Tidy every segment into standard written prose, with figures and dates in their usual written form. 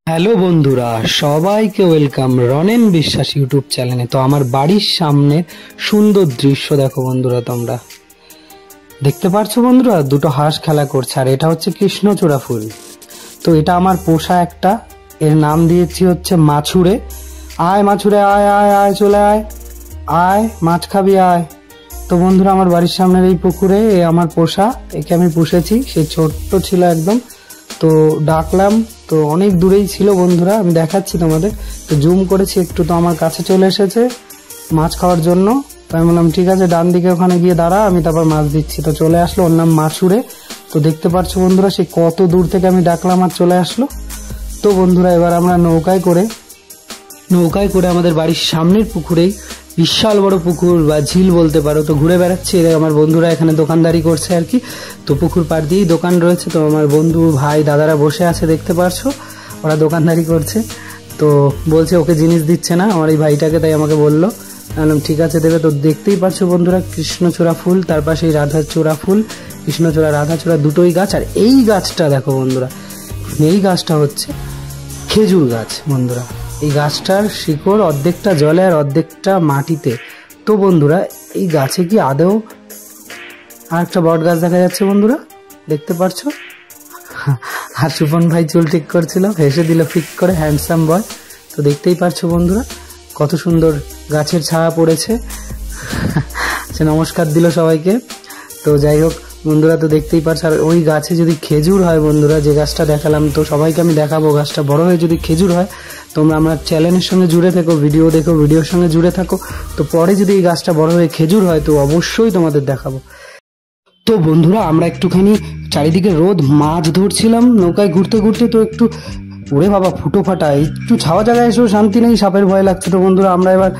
Hello বন্ধুরা, সবাইকে welcome Ranen বিশ্বাস ইউটিউব চ্যানেলে। তো আমার বাড়ির সামনে সুন্দর দৃশ্য দেখো বন্ধুরা, তোমরা দেখতে পারছো বন্ধুরা, দুটো হাঁস খেলা করছে। আর এটা হচ্ছে কৃষ্ণচূড়া ফুল। তো এটা আমার পোষা একটা, এর নাম দিয়েছি হচ্ছে মাছুরে। আয় মাছুরে, আয় আয় আয়, চলে আয়, আয় মাছ খাবি আয়। তো বন্ধুরা, আমার বাড়ির সামনের এই পুকুরে এ আমার পোষা, একে আমি পুষেছি, সে ছোট্ট ছিল একদম। তো ডাকলাম, তো অনেক দূরেই ছিল বন্ধুরা, আমি দেখাচ্ছি তোমাদের। তো জুম করেছি একটু, তো আমার কাছে চলে এসেছে মাছ খাওয়ার জন্য। তো আমি বললাম ঠিক আছে, ডান দিকে ওখানে গিয়ে দাঁড়া, আমি তারপর মাছ দিচ্ছি। তো চলে আসলো, ওর নাম মাছুরে। তো দেখতে পাচ্ছ বন্ধুরা, সে কত দূর থেকে আমি ডাকলাম আর চলে আসলো। তো বন্ধুরা, এবার আমরা নৌকায় করে আমাদের বাড়ির সামনের পুকুরেই, বিশাল বড় পুকুর বা ঝিল বলতে পারো, তো ঘুরে বেড়াচ্ছি। আমার বন্ধুরা এখানে দোকানদারি করছে আর কি। তো পুকুর পাড় দিয়েই দোকান রয়েছে। তো আমার বন্ধু ভাই দাদারা বসে আছে, দেখতে পারছো, ওরা দোকানদারি করছে। তো বলছে ওকে জিনিস দিচ্ছে না আমার এই ভাইটাকে, তাই আমাকে বললো। বললাম ঠিক আছে দেবে। তো দেখতেই পাচ্ছ বন্ধুরা, কৃষ্ণচূড়া ফুল, তার পাশে রাধাচূড়া ফুল, কৃষ্ণচূড়া রাধাচূড়া দুটোই গাছ। আর এই গাছটা দেখো বন্ধুরা, এই গাছটা হচ্ছে খেজুর গাছ বন্ধুরা। এই গাছটার শিকড় অর্ধেকটা জলে আর অর্ধেকটা মাটিতে। তো বন্ধুরা, এই গাছে কি আদৌ আর একটা বট গাছ দেখা যাচ্ছে বন্ধুরা, দেখতে পারছো। আর সুপন ভাই চুল ঠিক করছিল, হেসে দিল ফিক করে, হ্যান্ডসাম বয়। তো দেখতেই পারছো বন্ধুরা, কত সুন্দর গাছের ছায়া পড়েছে। সে নমস্কার দিল সবাইকে। তো যাই হোক বন্ধুরা, তো দেখতেই পারছো। আর ওই গাছে যদি খেজুর হয় বন্ধুরা, যে গাছটা দেখালাম, তো সবাইকে আমি দেখাবো গাছটা বড় হয়ে যদি খেজুর হয়। তোমরা আমার চ্যানেলের সঙ্গে জুড়ে থেকো, ভিডিও দেখো, ভিডিওর সঙ্গে জুড়ে থাকো। তো পরে যদি এই গাছটা বড় হয়ে খেজুর হয়, তো অবশ্যই তোমাদের দেখাবো। তো বন্ধুরা, আমরা একটুখানি চারিদিকে রোদ, মাছ ধরছিলাম নৌকায় ঘুরতে ঘুরতে। তো একটু ওরে বাবা, ফুটো ফাটা, একটু ছাওয়া জায়গায় এসেও শান্তি নেই, সাপের ভয় লাগছে। তো বন্ধুরা, আমরা এবার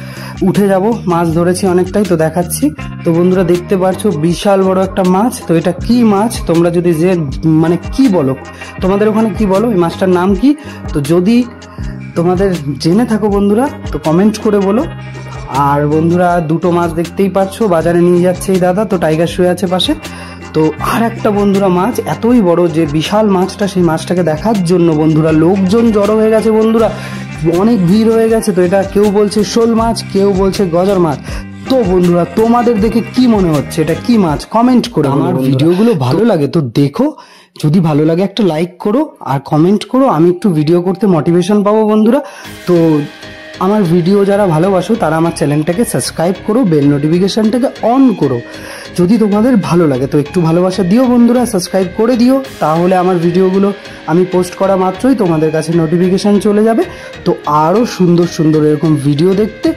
উঠে যাব, মাছ ধরেছি অনেকটাই, তো দেখাচ্ছি। তো বন্ধুরা, দেখতে পারছো বিশাল বড় একটা মাছ। তো এটা কি মাছ তোমরা যদি যে মানে কি বলো, তোমাদের ওখানে কি বলো, এই মাছটার নাম কি? তো যদি তোমাদের জেনে থাকো বন্ধুরা, তো কমেন্ট করে বলো। আর বন্ধুরা, দুটো মাছ দেখতেই পাচ্ছ, বাজারে নিয়ে যাচ্ছে এই দাদা। তো টাইগার শুয়ে আছে পাশে। তো আর একটা বন্ধুরা মাছ এতই বড়, যে বিশাল মাছটা, সেই মাছটাকে দেখার জন্য বন্ধুরা লোকজন জড়ো হয়ে গেছে বন্ধুরা, অনেক ভিড় হয়ে গেছে। তো এটা কেউ বলছে শোল মাছ, কেউ বলছে গজার মাছ। তো বন্ধুরা, তোমাদের দেখে কি মনে হচ্ছে এটা কি মাছ, কমেন্ট করো। আমার ভিডিওগুলো ভালো লাগে তো দেখো, যদি ভালো লাগে একটা লাইক করো আর কমেন্ট করো, আমি একটু ভিডিও করতে মোটিভেশন পাবো বন্ধুরা। তো আমার ভিডিও যারা ভালোবাসো তারা আমার চ্যানেলটাকে সাবস্ক্রাইব করো, বেল নোটিফিকেশনটাকে অন করো যদি তোমাদের ভালো লাগে। তো একটু ভালোবাসা দিও বন্ধুরা, সাবস্ক্রাইব করে দিও, তাহলে আমার ভিডিওগুলো আমি পোস্ট করা মাত্রই তোমাদের কাছে নোটিফিকেশান চলে যাবে। তো আরও সুন্দর সুন্দর এরকম ভিডিও দেখতে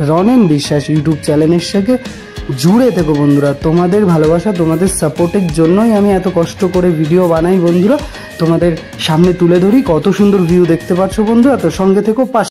রনেন বিশ্বাস ইউটিউব চ্যানেলের সাথে জুড়ে থেকো বন্ধুরা। তোমাদের ভালোবাসা, তোমাদের সাপোর্টের জন্যই আমি এত কষ্ট করে ভিডিও বানাই বন্ধুরা, তোমাদের সামনে তুলে ধরি। কত সুন্দর ভিউ দেখতে পাচ্ছ বন্ধুরা, তো সঙ্গে থেকো, পাশে